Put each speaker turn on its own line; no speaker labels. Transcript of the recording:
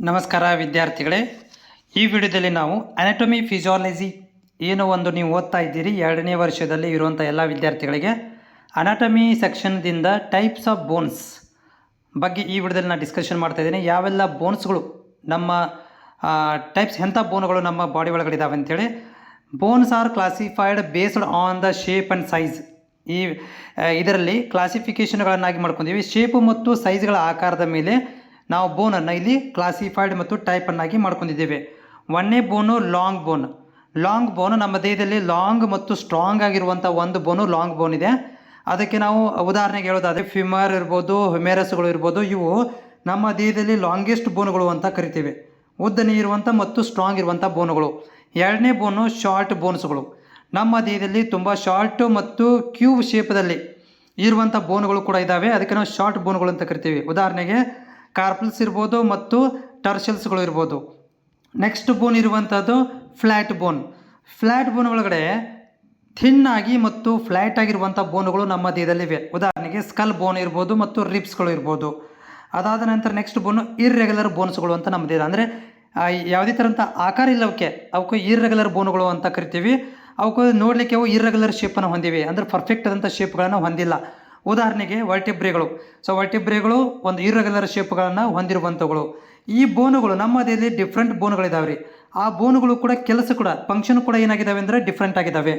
ನಮಸ್ಕಾರ ವಿದ್ಯಾರ್ಥಿಗಳೇ. ಈ ವಿಡಿಯೋದಲ್ಲಿ ನಾವು ಅನಾಟಮಿ ಫಿಸಿಯಾಲಜಿ ಏನು ಒಂದು ನೀವು ಓದ್ತಾ ಇದ್ದೀರಿ 2ನೇ ವರ್ಷದಲ್ಲಿ ಇರುವಂಥ ಎಲ್ಲ ವಿದ್ಯಾರ್ಥಿಗಳಿಗೆ ಅನಾಟಮಿ ಸೆಕ್ಷನ್ದಿಂದ ಟೈಪ್ಸ್ ಆಫ್ ಬೋನ್ಸ್ ಬಗ್ಗೆ ಈ ವಿಡಿಯೋದಲ್ಲಿ ನಾನು ಡಿಸ್ಕಷನ್ ಮಾಡ್ತಾ ಇದ್ದೀನಿ. ಯಾವೆಲ್ಲ ಬೋನ್ಸ್ಗಳು ನಮ್ಮ ಟೈಪ್ಸ್ ಎಂಥ ಬೋನ್ಗಳು ನಮ್ಮ ಬಾಡಿ ಒಳಗಡೆ ಇದ್ದಾವೆ ಅಂತೇಳಿ. Bones are classified based on the shape and size. ಇದರಲ್ಲಿ ಕ್ಲಾಸಿಫಿಕೇಷನ್ಗಳನ್ನಾಗಿ ಮಾಡ್ಕೊಂಡಿದ್ದೀವಿ. ಶೇಪು ಮತ್ತು ಸೈಜ್ಗಳ ಆಕಾರದ ಮೇಲೆ ನಾವು ಬೋನನ್ನು ಇಲ್ಲಿ ಕ್ಲಾಸಿಫೈಡ್ ಮತ್ತು ಟೈಪನ್ನಾಗಿ ಮಾಡ್ಕೊಂಡಿದ್ದೇವೆ. 1ನೇ ಬೋನು ಲಾಂಗ್ ಬೋನ್ ನಮ್ಮ ದೇಹದಲ್ಲಿ ಲಾಂಗ್ ಮತ್ತು ಸ್ಟ್ರಾಂಗ್ ಆಗಿರುವಂಥ ಒಂದು ಬೋನು ಲಾಂಗ್ ಬೋನ್ ಇದೆ. ಅದಕ್ಕೆ ನಾವು ಉದಾಹರಣೆಗೆ ಹೇಳೋದಾದರೆ ಫಿಮರ್ ಇರ್ಬೋದು, ಹ್ಯುಮೆರಸ್ಗಳು ಇರ್ಬೋದು, ಇವು ನಮ್ಮ ದೇಹದಲ್ಲಿ ಲಾಂಗೆಸ್ಟ್ ಬೋನುಗಳು ಅಂತ ಕರಿತೀವಿ. ಉದ್ದನೆ ಇರುವಂಥ ಮತ್ತು ಸ್ಟ್ರಾಂಗ್ ಇರುವಂಥ ಬೋನುಗಳು. 2ನೇ ಬೋನು ಶಾರ್ಟ್ ಬೋನ್ಸ್ಗಳು. ನಮ್ಮ ದೇಹದಲ್ಲಿ ತುಂಬ ಶಾರ್ಟು ಮತ್ತು ಕ್ಯೂಬ್ ಶೇಪದಲ್ಲಿ ಇರುವಂಥ ಬೋನುಗಳು ಕೂಡ ಇದ್ದಾವೆ. ಅದಕ್ಕೆ ನಾವು ಶಾರ್ಟ್ ಬೋನುಗಳು ಅಂತ ಕರಿತೀವಿ. ಉದಾಹರಣೆಗೆ ಕಾರ್ಪಲ್ಸ್ ಇರ್ಬೋದು ಮತ್ತು ಟರ್ಷಲ್ಸ್ಗಳು ಇರ್ಬೋದು. ನೆಕ್ಸ್ಟ್ ಬೋನ್ ಇರುವಂಥದ್ದು ಫ್ಲ್ಯಾಟ್ ಬೋನ್ ಒಳಗಡೆ ಥಿನ್ನಾಗಿ ಮತ್ತು ಫ್ಲ್ಯಾಟ್ ಆಗಿರುವಂಥ ಬೋನುಗಳು ನಮ್ಮ ದೇಹದಲ್ಲಿವೆ. ಉದಾಹರಣೆಗೆ ಸ್ಕಲ್ ಬೋನ್ ಇರ್ಬೋದು ಮತ್ತು ರಿಬ್ಸ್ಗಳು ಇರ್ಬೋದು. ಅದಾದ ನಂತರ ನೆಕ್ಸ್ಟ್ ಬೋನು ಇರ್ರೆಗ್ಯುಲರ್ ಬೋನ್ಸ್ಗಳು ಅಂತ ನಮ್ಮ ದೇಹ, ಅಂದರೆ ಯಾವುದೇ ಥರಂಥ ಆಕಾರ ಇಲ್ಲ ಅವಕ್ಕೆ ಇರ್ರೆಗ್ಯುಲರ್ ಬೋನುಗಳು ಅಂತ ಕರಿತೀವಿ. ಅವಕ್ಕೆ ನೋಡಲಿಕ್ಕೆ ಅವು ಇರ್ರೆಗ್ಯುಲರ್ ಶೇಪನ್ನು ಹೊಂದಿವೆ, ಅಂದರೆ ಪರ್ಫೆಕ್ಟ್ ಆದಂಥ ಶೇಪ್ಗಳನ್ನು ಹೊಂದಿಲ್ಲ. ಉದಾಹರಣೆಗೆ ವರ್ಟಿಬ್ರೆಗಳು ಒಂದು ಇರ್ರೆಗ್ಯುಲರ್ ಶೇಪ್ಗಳನ್ನು ಹೊಂದಿರುವಂಥವುಗಳು. ಈ ಬೋನುಗಳು ನಮ್ಮ ದೇಹದಲ್ಲಿ ಡಿಫ್ರೆಂಟ್ ಬೋನುಗಳಿದ್ದಾವೆ ರೀ. ಆ ಬೋನುಗಳು ಕೂಡ ಕೆಲಸ ಕೂಡ ಫಂಕ್ಷನ್ ಕೂಡ ಏನಾಗಿದ್ದಾವೆ ಅಂದರೆ ಡಿಫ್ರೆಂಟ್ ಆಗಿದ್ದಾವೆ.